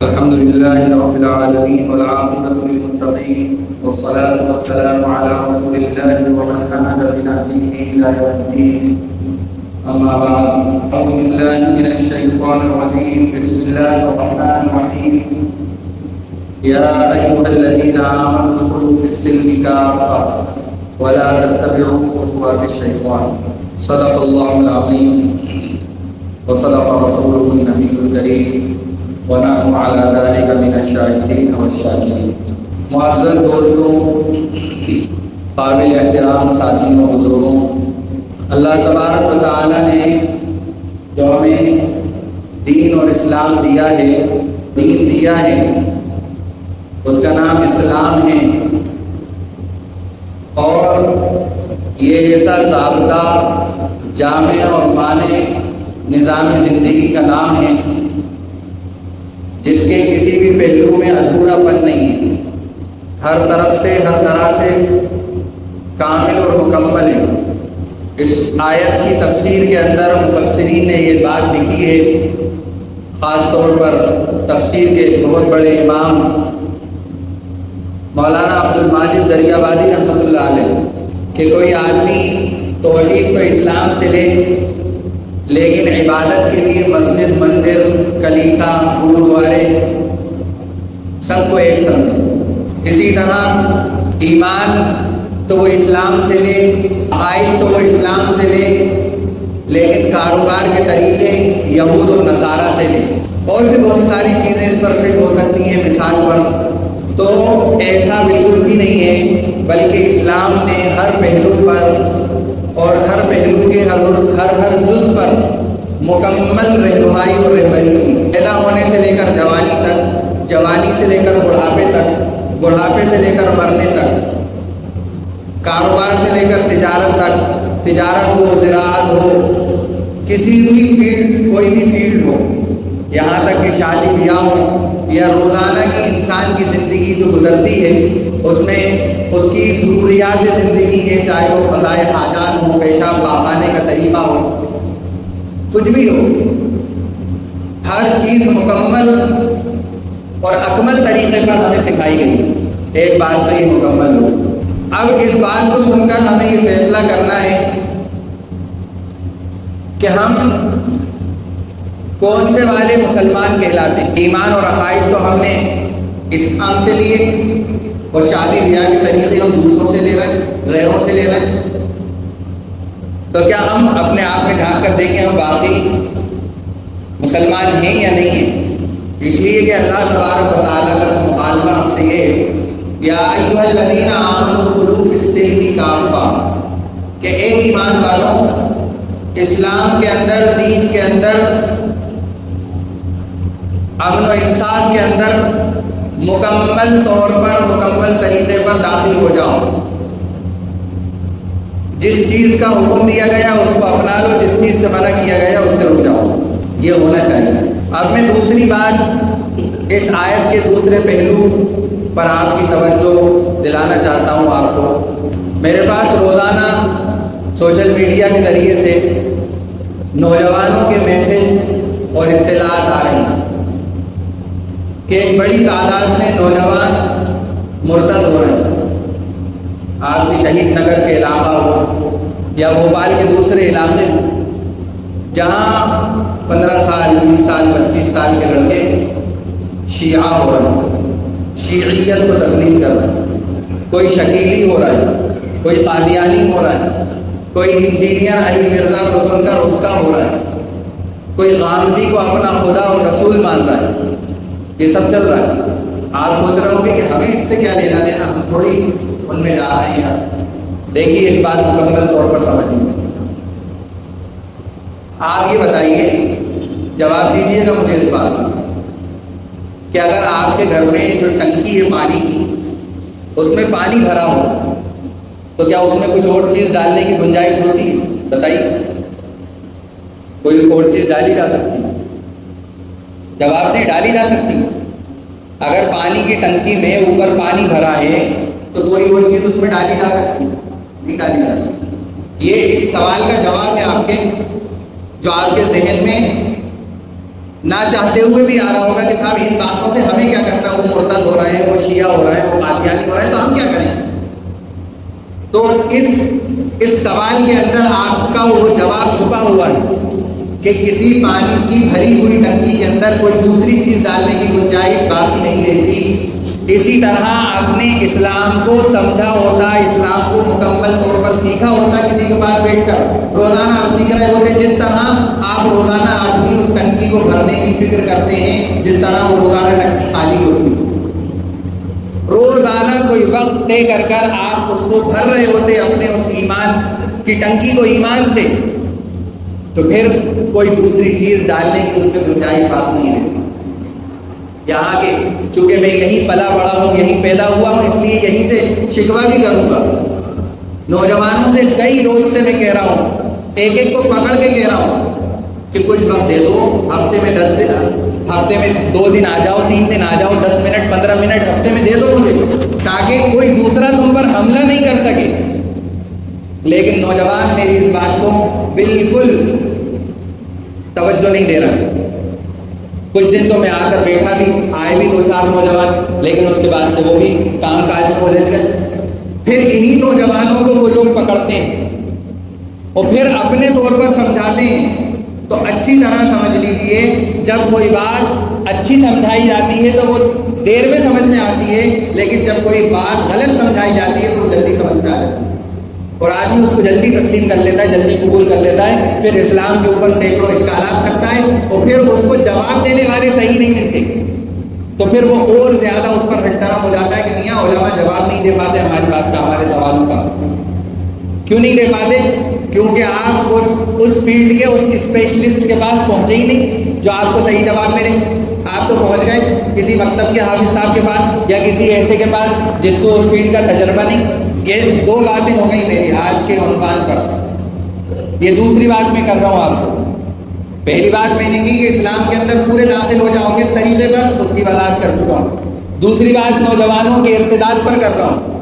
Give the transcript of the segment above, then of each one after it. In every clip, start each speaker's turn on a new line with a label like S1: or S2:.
S1: الحمد لله رب العالمين والعاقبة للمتقين والصلاة والسلام على رسول الله ومن نهج بنهجه إلى يوم الدين. أما بعد، أعوذ بالله من الشيطان الرجيم. بسم الله الرحمن الرحيم. يا أيها الذين آمنوا ادخلوا في السلم كافة ولا تتبعوا خطوات الشيطان. صدق الله العظيم وصدق رسوله النبي الكريم ونحن على ذلك من الشاهدين والشاکرین. معزز دوستوں، قابل احترام ساتھیوں، بزرگوں، اللہ تبارک و تعالی نے جو ہمیں دین اور اسلام دیا ہے، دین دیا ہے، اس کا نام اسلام ہے، اور یہ ایسا ضابطہ، جامع اور مانع نظام زندگی کا نام ہے جس کے کسی بھی پہلو میں ادھورا پن نہیں ہے، ہر طرف سے، ہر طرح سے کامل اور مکمل ہے. اس آیت کی تفسیر کے اندر مفسرین نے یہ بات لکھی ہے، خاص طور پر تفسیر کے بہت بڑے امام مولانا عبد الماجد دریابادی رحمۃ اللہ علیہ، کہ کوئی آدمی توحید تو اسلام سے لے، لیکن عبادت کے لیے مسجد، مندر، کلیسا، گرودوارے سب کو ایک سمجھے. اسی طرح ایمان تو وہ اسلام سے لے، عقائد تو وہ اسلام سے لے، لیکن کاروبار کے طریقے یہود و نصارہ سے لے. اور بھی بہت ساری چیزیں اس پر فٹ ہو سکتی ہیں. مثال پر تو ایسا بالکل بھی نہیں ہے، بلکہ اسلام نے ہر پہلو پر اور ہر پہلو کے ہر جز پر مکمل رہنمائی اور رہبری کی. پیدا ہونے سے لے کر جوانی تک، جوانی سے لے کر بڑھاپے تک، بڑھاپے سے لے کر مرنے تک، کاروبار سے لے کر تجارت تک، تجارت ہو، زراعت ہو، کسی بھی فیلڈ، کوئی بھی فیلڈ ہو، یہاں تک کہ شادی بیاہ ہو یا روزانہ کی انسان کی زندگی جو گزرتی ہے، اس میں اس کی ضروریات زندگی ہے، چاہے وہ قضائے حاجات ہو، پیشاب پاخانے کا طریقہ ہو، کچھ بھی ہو، ہر چیز مکمل اور اکمل طریقے پر ہمیں سکھائی گئی. ایک بات تو یہ مکمل ہو. اب اس بات کو سن کر ہمیں یہ فیصلہ کرنا ہے کہ ہم کون سے والے مسلمان کہلاتے ہیں. ایمان اور عقائد تو ہم نے اسلام سے لیے، اور شادی بیاہ کے طریقے ہم دوسروں سے لے رہے ہیں، غیروں سے لے رہے ہیں. تو کیا ہم اپنے آپ میں جھانک کر دیکھیں ہم واقعی مسلمان ہیں یا نہیں ہیں؟ اس لیے کہ اللہ تبارک و تعالیٰ کا مطالبہ ہم سے یہ ہے، یا ایھا الذین آمنوا ادخلوا فی السلم کافہ، کہ اے ایمان والوں، اسلام کے اندر، دین کے اندر، امن و انصاف کے اندر مکمل طور پر، مکمل طریقے پر داخل ہو جاؤ. جس چیز کا حکم دیا گیا اس کو اپنا لو، جس چیز سے منع کیا گیا اس سے رک جاؤ. یہ ہونا چاہیے. اب میں دوسری بات، اس آیت کے دوسرے پہلو پر آپ کی توجہ دلانا چاہتا ہوں. آپ کو میرے پاس روزانہ سوشل میڈیا کے ذریعے سے نوجوانوں کے میسج اور اطلاعات آ رہی ہیں کہ ایک بڑی تعداد میں نوجوان مرتد ہو رہے ہیں. آپ کی شہید نگر کے علاقہ ہو یا بھوپال کے دوسرے علاقے جہاں 15 سال، 20 سال، 25 سال کے لڑکے شیعہ ہو رہے ہیں، شیعیت کو تسلیم کر رہے ہیں. کوئی شکیلی ہو رہا ہے، کوئی قادیانی ہو رہا ہے، کوئی انجینئر علی مرزا کو سن کر اس کا ہو رہا ہے، کوئی غامدی کو اپنا خدا اور رسول مان رہا ہے. یہ سب چل رہا ہے. آپ سوچ رہے ہوں گے کہ ہمیں اس سے کیا لینا دینا، ہم تھوڑی ان میں جا رہے ہیں. دیکھیے ایک بات مکمل طور پر سمجھیے. آپ یہ بتائیے، جواب دیجیے گا مجھے اس بات کہ اگر آپ کے گھر میں جو ٹنکی ہے پانی کی، اس میں پانی بھرا ہو تو کیا اس میں کچھ اور چیز ڈالنے کی گنجائش ہوتی ہے؟ بتائیے، کوئی اور چیز ڈالی جا سکتی ہے؟ جواب نہیں، ڈالی جا سکتی. اگر پانی کی ٹنکی میں اوپر پانی بھرا ہے تو کوئی اور چیز اس میں ڈالی جا سکتی ہے؟ نہیں ڈالی جا سکتی. یہ اس سوال کا جواب ہے آپ کے، جو آپ کے ذہن میں نہ چاہتے ہوئے بھی آ رہا ہوگا کہ صاحب ان باتوں سے ہمیں کیا کرنا، وہ مرتد ہو رہے ہیں، وہ شیعہ ہو رہے ہیں، وہ قادیانی ہو رہے ہیں، تو ہم کیا کریں؟ تو اس سوال کے اندر آپ کا وہ جواب چھپا ہوا ہے کہ کسی پانی کی بھری ہوئی ٹنکی کے اندر کوئی دوسری چیز ڈالنے کی گنجائش باقی نہیں رہتی۔ اسی طرح آپ نے اسلام کو سمجھا ہوتا، اسلام کو مکمل طور پر سیکھا ہوتا کسی کے پاس بیٹھ کر، روزانہ آپ سیکھ رہے ہوتے، جس طرح آپ روزانہ آدمی اس ٹنکی کو بھرنے کی فکر کرتے ہیں، جس طرح وہ روزانہ ٹنکی خالی ہوتی ہے۔ روزانہ کوئی وقت طے کر کر آپ اس کو بھر رہے ہوتے اپنے اس ایمان کی ٹنکی کو ایمان سے، تو پھر کوئی دوسری چیز ڈالنے کی اس پہ گنجائش باقی نہیں ہے۔ یہاں کے چونکہ میں یہیں پلا بڑا ہوں، یہیں پیدا ہوا ہوں، اس لیے یہیں سے شکوہ بھی کروں گا۔ نوجوانوں سے کئی روز سے میں کہہ رہا ہوں، ایک ایک کو پکڑ کے کہہ رہا ہوں کہ کچھ وقت دے دو، ہفتے میں 10 دن، ہفتے میں 2 دن آ جاؤ، 3 دن آ جاؤ، 10 منٹ 15 منٹ ہفتے میں دے دو مجھے، تاکہ کوئی دوسرا تم پر حملہ نہیں کر سکے۔ لیکن نوجوان میری اس بات کو بالکل توجہ نہیں دے رہا۔ کچھ دن تو میں آ کر بیٹھا بھی، آئے بھی 2-4 نوجوان، لیکن اس کے بعد سے وہ بھی کام کاج میں الجھ گئے۔ پھر انہی نوجوانوں کو وہ لوگ پکڑتے ہیں اور پھر اپنے طور پر سمجھاتے ہیں۔ تو اچھی طرح سمجھ لیجئے، جب کوئی بات اچھی سمجھائی جاتی ہے تو وہ دیر میں سمجھ میں آتی ہے، لیکن جب کوئی بات غلط سمجھائی جاتی ہے تو وہ جلدی سمجھ میں آ جاتی ہے، اور آدمی اس کو جلدی تسلیم کر لیتا ہے، جلدی قبول کر لیتا ہے، پھر اسلام کے اوپر سینکڑوں اشکالات کرتا ہے، اور پھر اس کو جواب دینے والے صحیح نہیں ملتے، تو پھر وہ اور زیادہ اس پر ہٹرم ہو جاتا ہے کہ میاں علماء جواب نہیں دے پاتے ہماری بات کا، ہمارے سوالوں کا۔ کیوں نہیں دے پاتے؟ کیونکہ آپ اس فیلڈ کے اس اسپیشلسٹ کے پاس پہنچے ہی نہیں جو آپ کو صحیح جواب ملے۔ آپ تو پہنچ گئے کسی مکتب کے حافظ صاحب کے پاس یا کسی ایسے کے پاس جس کو اس فیلڈ کا تجربہ نہیں۔ یہ 2 باتیں ہو گئی میری آج کے عنوان پر۔ یہ دوسری بات میں کر رہا ہوں آپ سے۔ پہلی بات میں نے کی کہ اسلام کے اندر پورے داخل ہو جاؤ گے اس طریقے پر، اس کی وضاحت کر چکا ہوں۔ دوسری بات نوجوانوں کے ارتداد پر کر رہا ہوں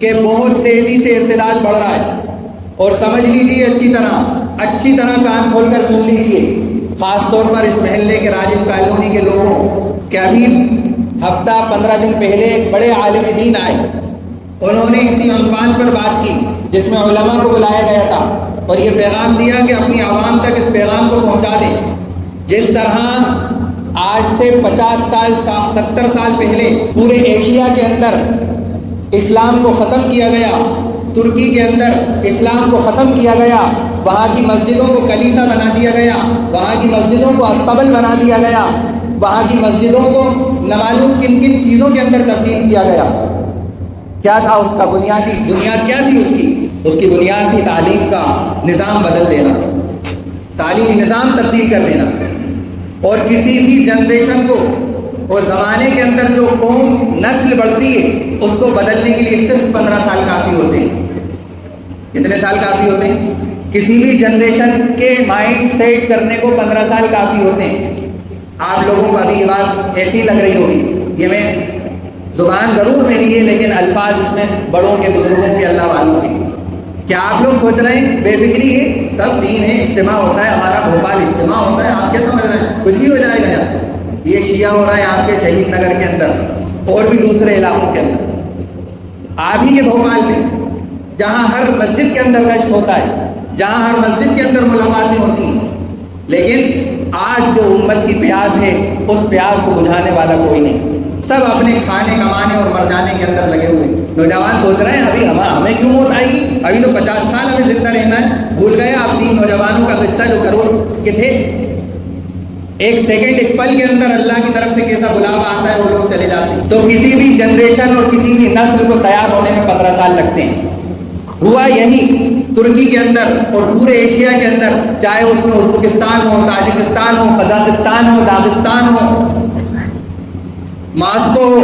S1: کہ بہت تیزی سے ارتداد بڑھ رہا ہے، اور سمجھ لیجیے اچھی طرح کان کھول کر سن لیجیے، خاص طور پر اس محلے کے راجو کالونی کے لوگوں کہ ابھی ہفتہ 15 دن پہلے ایک بڑے عالم دین آئے، انہوں نے اسی عنوان پر بات کی جس میں علماء کو بلایا گیا تھا، اور یہ پیغام دیا کہ اپنی عوام تک اس پیغام کو پہنچا دیں۔ جس طرح آج سے 50 سال 70 سال پہلے پورے ایشیا کے اندر اسلام کو ختم کیا گیا، ترکی کے اندر اسلام کو ختم کیا گیا، وہاں کی مسجدوں کو کلیسا بنا دیا گیا، وہاں کی مسجدوں کو استقبل بنا دیا گیا، وہاں کی مسجدوں کو نامعلوم کن کن چیزوں کے اندر تبدیل کیا گیا۔ کیا تھا اس کا بنیاد کیا تھی اس کی بنیاد تھی تعلیم کا نظام بدل دینا، تعلیمی نظام تبدیل کر دینا، اور کسی بھی جنریشن کو اور زمانے کے اندر جو قوم نسل بڑھتی ہے اس کو بدلنے کے لیے صرف 15 سال کافی ہوتے ہیں۔ کتنے سال کافی ہوتے ہیں؟ کسی بھی جنریشن کے مائنڈ سیٹ کرنے کو 15 سال کافی ہوتے ہیں۔ آپ لوگوں کو ابھی یہ بات ایسی لگ رہی ہوگی، یہ میں زبان ضرور میری ہے لیکن الفاظ اس میں بڑوں کے بزرگوں کے اللہ والوں کے۔ کیا آپ لوگ سوچ رہے ہیں بے فکری ہے، سب دین ہے، اجتماع ہوتا ہے، ہمارا بھوپال اجتماع ہوتا ہے، آپ کیا سمجھ رہے ہیں کچھ بھی ہو جائے گا یار؟ یہ شیعہ ہو رہا ہے آپ کے شہید نگر کے اندر اور بھی دوسرے علاقوں کے اندر، آپ ہی کے بھوپال میں جہاں ہر مسجد کے اندر رش ہوتا ہے، جہاں ہر مسجد کے اندر ملاقاتیں ہوتی ہیں، لیکن آج جو امت کی پیاس ہے اس پیاس کو بجھانے والا کوئی نہیں، سب اپنے کھانے کمانے اور مر جانے کے اندر لگے ہوئے۔ نوجوان سوچ رہے ہیں ابھی ہمیں کیوں موت آئے گی، ابھی تو 50 سال ہمیں زندہ رہنا ہے۔ بھول گئے آپ 3 نوجوانوں کا قصہ جو کروڑ کے تھے، ایک سیکنڈ ایک پل کے اندر اللہ کی طرف سے کیسا بلاوا آتا ہے وہ لوگ چلے جاتے ہیں۔ تو کسی بھی جنریشن اور کسی بھی نسل کو تیار ہونے میں 15 سال لگتے ہیں۔ ہوا یہی ترکی کے اندر اور پورے ایشیا کے اندر، چاہے اس میں ازبکستان ہو، تاجکستان ہو، قزاقستان ہو، داغستان ہو، ماسکو ہو،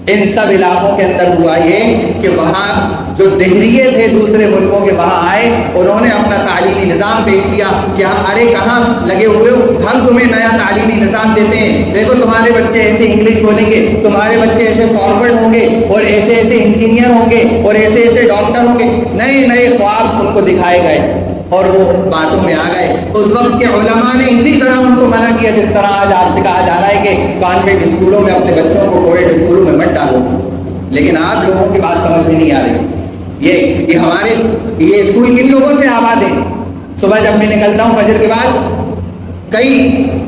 S1: ان سب علاقوں کے اندر ہوا یہ کہ وہاں جو دہریے تھے دوسرے ملکوں کے وہاں آئے، انہوں نے اپنا تعلیمی نظام پیش کیا کہ ارے کہاں لگے ہوئے ہو، ہم تمہیں نیا تعلیمی نظام دیتے ہیں، دیکھو تمہارے بچے ایسے انگلش بولیں گے، تمہارے بچے ایسے فارورڈ ہوں گے، اور ایسے انجینئر ہوں گے، اور ایسے ڈاکٹر ہوں گے۔ نئے نئے خواب ان کو دکھائے گئے، اور وہ باتوں میں آ گئے. اس وقت کے علماء نے اسی طرح ان کو منع کیا جس طرح آج آپ سے کہا جا رہا ہے کہ کانوینٹ اسکولوں میں اپنے بچوں کو کوویڈ اسکولوں میں مت ڈالو. لیکن آپ لوگوں کی بات سمجھ میں نہیں آ رہی. یہ ہمارے یہ اسکول کن لوگوں سے آباد ہے؟ صبح جب میں نکلتا ہوں فجر کے بعد کئی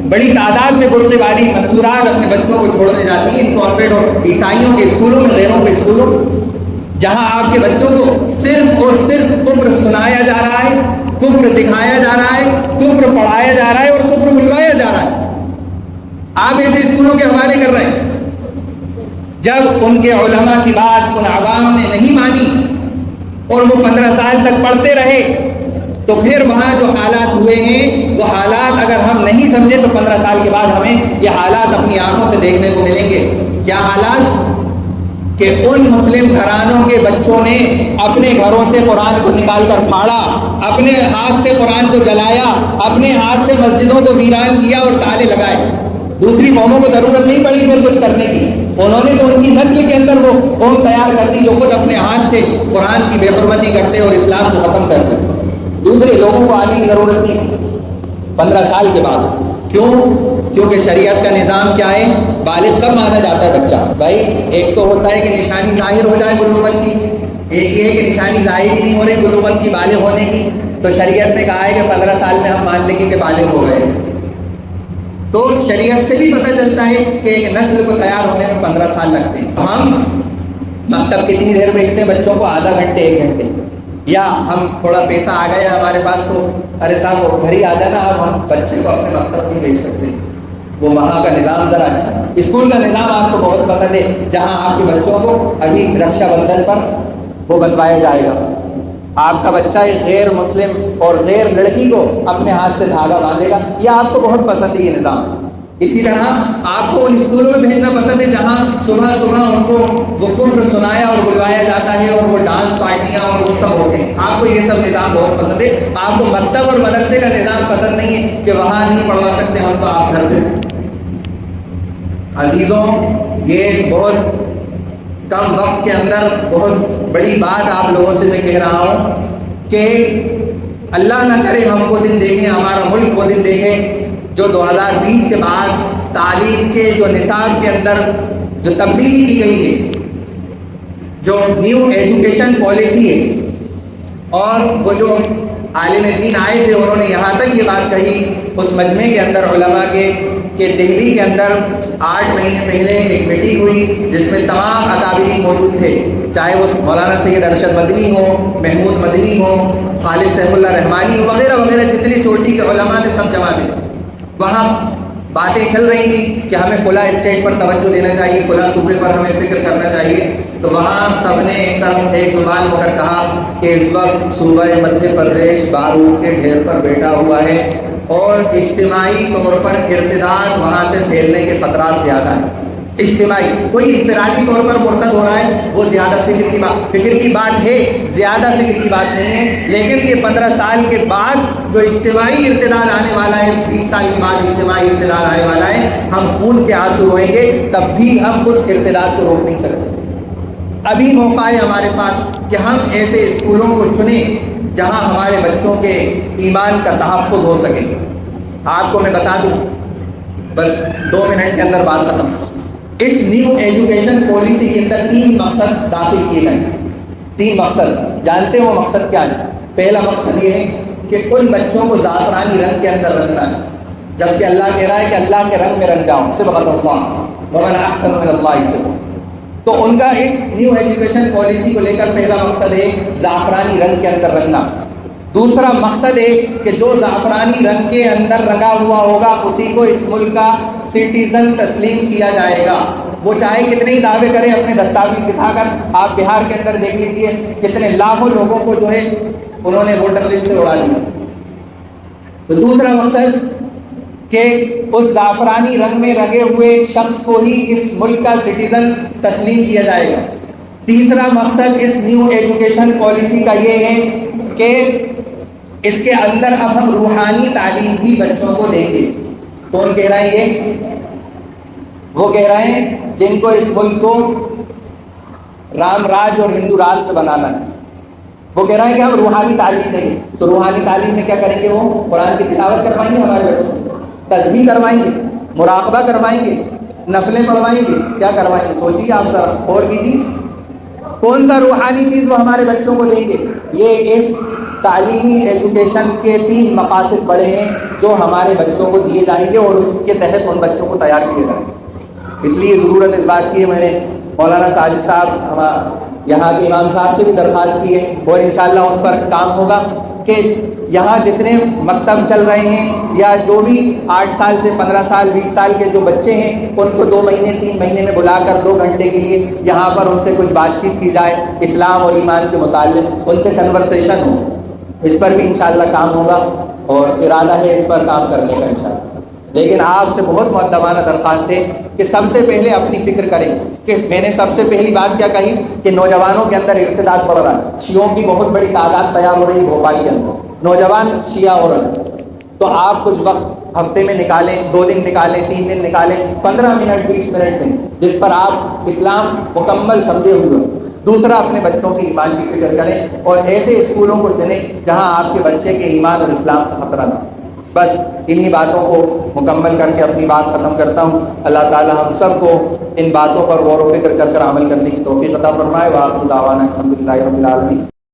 S1: بڑی تعداد میں برقع والی مستورات اپنے بچوں کو چھوڑنے جاتی ہیں کانوینٹ اور عیسائیوں کے اسکولوں میں، غیروں کے اسکولوں، جہاں آپ کے بچوں کو صرف اور صرف کفر سنایا جا رہا ہے، کفر دکھایا جا رہا ہے، کفر پڑھایا جا رہا ہے اور کفر بلوایا جا رہا ہے. آپ ایسے اسکولوں کے حوالے کر رہے ہیں. جب ان کے علماء کی بات ان عوام نے نہیں مانی اور وہ 15 سال تک پڑھتے رہے تو پھر وہاں جو حالات ہوئے ہیں وہ حالات اگر ہم نہیں سمجھے تو 15 سال کے بعد ہمیں یہ حالات اپنی آنکھوں سے دیکھنے کو ملیں گے. کیا حالات؟ کہ ان مسلم گھرانوں کے بچوں نے اپنے گھروں سے قرآن کو نکال کر پھاڑا، اپنے ہاتھ سے قرآن کو جلایا، اپنے ہاتھ سے مسجدوں کو ویران کیا اور تالے لگائے. دوسری قوموں کو ضرورت نہیں پڑی پھر کچھ کرنے کی. انہوں نے تو ان کی نسل کے اندر وہ قوم تیار کر دی جو خود اپنے ہاتھ سے قرآن کی بے حرمتی کرتے اور اسلام کو ختم کرتے. دوسرے لوگوں کو آنے کی ضرورت نہیں 15 سال کے بعد. کیوں؟ کیونکہ شریعت کا نظام کیا ہے؟ بالغ کب مانا جاتا ہے بچہ؟ بھائی ایک تو ہوتا ہے کہ نشانی ظاہر ہو جائے بلوغت کی، ایک یہ ہے کہ نشانی ظاہر ہی نہیں ہو رہی بلوغت کی، بالغ ہونے کی. تو شریعت نے کہا ہے کہ 15 سال میں ہم مان لیں گے کہ بالغ ہو گئے. تو شریعت سے بھی پتہ چلتا ہے کہ ایک نسل کو تیار ہونے میں 15 سال لگتے ہیں. ہم مکتب کتنی دیر بھیجتے ہیں بچوں کو؟ آدھا گھنٹے 1 گھنٹے. یا ہم تھوڑا پیسہ آ گیا ہمارے پاس تو ارے صاحب وہ گھر ہی آ جانا، اب ہم بچے کو اپنے مکتب نہیں بھیج سکتے. وہ وہاں کا نظام ذرا اچھا. اسکول کا نظام آپ کو بہت پسند ہے جہاں آپ کے بچوں کو ابھی رکشا بندھن پر وہ بنوایا جائے گا. آپ کا بچہ ایک غیر مسلم اور غیر لڑکی کو اپنے ہاتھ سے دھاگا باندھے گا. یہ آپ کو بہت پسند ہے یہ نظام. اسی طرح آپ کو ان اسکولوں میں بھیجنا پسند ہے جہاں صبح صبح ان کو وہ کفر سنایا اور بلوایا جاتا ہے اور وہ ڈانس پارٹیاں اور وہ سب ہوتے ہیں. آپ کو یہ سب نظام بہت پسند ہے. آپ کو مکتب اور مدرسے کا نظام پسند نہیں ہے کہ وہاں نہیں پڑھوا سکتے ہم تو آپ گھر پہ. عزیزوں، یہ بہت کم وقت کے اندر بہت بڑی بات آپ لوگوں سے میں کہہ رہا ہوں کہ اللہ نہ کرے ہم وہ دن دیکھیں، ہمارا ملک وہ دن دیکھے جو 2020 کے بعد تعلیم کے جو نصاب کے اندر جو تبدیلی کی گئی ہے، جو نیو ایجوکیشن پالیسی ہے، اور وہ جو عالم دین آئے تھے انہوں نے یہاں تک یہ بات کہی اس مجمع کے اندر علماء کے کہ دہلی کے اندر 8 مہینے پہلے ایک میٹنگ ہوئی جس میں تمام اکابرین موجود تھے، چاہے وہ مولانا سید ارشد مدنی ہو، محمود مدنی ہو، خالد سیف اللہ رحمانی ہو، وغیرہ وغیرہ جتنی چوٹی کے علماء نے سب جمع تھے. وہاں باتیں چل رہی تھیں کہ ہمیں فلاں اسٹیٹ پر توجہ دینا چاہیے، فلاں صوبے پر ہمیں فکر کرنا چاہیے. تو وہاں سب نے ایک طرف ایک زبان ہو کر کہا کہ اس وقت صوبہ مدھیہ پردیش بارود کے ڈھیر پر بیٹھا ہوا ہے اور اجتماعی طور پر ارتداد وہاں سے پھیلنے کے خطرات زیادہ ہیں. اجتماعی، کوئی انفرادی طور پر مرتد ہو رہا ہے وہ زیادہ فکر کی بات ہے، زیادہ فکر کی بات نہیں ہے. لیکن یہ 15 سال کے بعد جو اجتماعی ارتداد آنے والا ہے، 20 سال کے بعد اجتماعی ارتداد آنے والا ہے، ہم خون کے آنسو روئیں گے تب بھی ہم اس ارتداد کو روک نہیں سکتے. ابھی موقع ہے ہمارے پاس کہ ہم ایسے اسکولوں کو چنیں جہاں ہمارے بچوں کے ایمان کا تحفظ ہو سکے. آپ کو میں بتا دوں، بس 2 منٹ کے اندر بات ختم. اس نیو ایجوکیشن پالیسی کے اندر 3 مقصد داخل کیے گئے. 3 مقصد جانتے ہو مقصد کیا ہے؟ پہلا مقصد یہ ہے کہ ان بچوں کو زعفرانی رنگ کے اندر رکھنا ہے، جبکہ اللہ کہہ رہا ہے کہ اللہ کے رنگ میں رنگ جاؤ، صبغۃ اللہ ومن احسن من اللہ صبغۃ. تو ان کا اس نیو ایجوکیشن پالیسی کو لے کر پہلا مقصد ہے زعفرانی رنگ کے اندر رکھنا. دوسرا مقصد ہے کہ جو زعفرانی رنگ کے اندر رنگا ہوا ہوگا اسی کو اس ملک کا سٹیزن تسلیم کیا جائے گا. وہ چاہے کتنے ہی دعوے کرے اپنے دستاویز دکھا کر. آپ بہار کے اندر دیکھ لیجئے کتنے لاکھوں لوگوں کو جو ہے انہوں نے ووٹر لسٹ سے اڑا دیا. تو دوسرا مقصد کہ اس زعفرانی رنگ میں رنگے ہوئے شخص کو ہی اس ملک کا سٹیزن تسلیم کیا جائے گا. تیسرا مقصد اس نیو ایجوکیشن پالیسی کا یہ ہے کہ اس کے اندر اب ہم روحانی تعلیم بھی بچوں کو دیں گے. کون کہہ رہے ہیں یہ؟ وہ کہہ رہے ہیں جن کو اس ملک کو رام راج اور ہندو راشٹر بنانا ہے. وہ کہہ رہا ہے کہ ہم روحانی تعلیم دیں گے، تو روحانی تعلیم میں کیا کریں گے؟ وہ قرآن کی تلاوت کروائیں گے ہمارے بچوں سے، تسبیح کروائیں گے، مراقبہ کروائیں گے، نفلیں پڑھوائیں گے، کیا کروائیں گے؟ سوچیے آپ ذرا اور کیجیے، کون سا روحانی چیز وہ ہمارے بچوں کو دیں گے؟ یہ اس تعلیمی ایجوکیشن کے 3 مقاصد بڑے ہیں جو ہمارے بچوں کو دیے جائیں گے اور اس کے تحت ان بچوں کو تیار کیے جائیں گے۔ اس لیے ضرورت اس بات کی ہے، میں نے مولانا ساجد صاحب یہاں کے امام صاحب سے بھی درخواست کی ہے اور انشاءاللہ اس پر کام ہوگا کہ یہاں جتنے مکتب چل رہے ہیں یا جو بھی 8 سال سے 15 سال 20 سال کے جو بچے ہیں ان کو 2 مہینے 3 مہینے میں بلا کر 2 گھنٹے کے لیے یہاں پر ان سے کچھ بات چیت کی جائے اسلام اور ایمان کے متعلق، ان سے کنورسیشن ہو، اس پر بھی انشاءاللہ کام ہوگا اور ارادہ ہے اس پر کام کرنے کا انشاءاللہ۔ لیکن آپ سے بہت مؤدبانہ درخواست ہے کہ سب سے پہلے اپنی فکر کریں کہ میں نے سب سے پہلی بات کیا کہی کہ نوجوانوں کے اندر ارتداد بڑھ رہا ہے، شیعوں کی بہت بڑی تعداد تیار ہو رہی ہے بھوپال کے اندر، نوجوان شیعہ ہو رہے ہیں۔ تو آپ کچھ وقت ہفتے میں نکالیں، 2 دن نکالیں، 3 دن نکالیں، 15 منٹ 20 منٹ میں، جس پر آپ اسلام مکمل سمجھے ہوئے۔ دوسرا، اپنے بچوں کی ایمان کی فکر کریں اور ایسے اسکولوں کو چنیں جہاں آپ کے بچے کے ایمان اور اسلام کا خطرہ نہ ہو۔ بس انہی باتوں کو مکمل کر کے اپنی بات ختم کرتا ہوں۔ اللہ تعالی ہم سب کو ان باتوں پر غور و فکر کر عمل کرنے کی توفیق عطا فرمائے۔ وآخر دعوانا الحمدللہ رب العالمین۔